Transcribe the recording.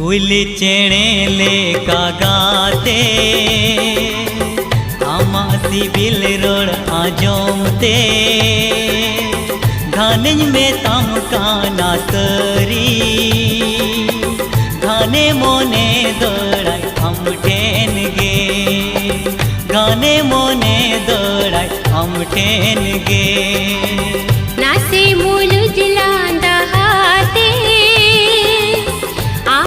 कुल चेणे लेका गाते आमा सिविल रोड आजोमते घाने में तम काना तरी घाने मोने दौड़ाई हम टेन गे घाने मोने दौड़ाई हम टेन गे नासे मूल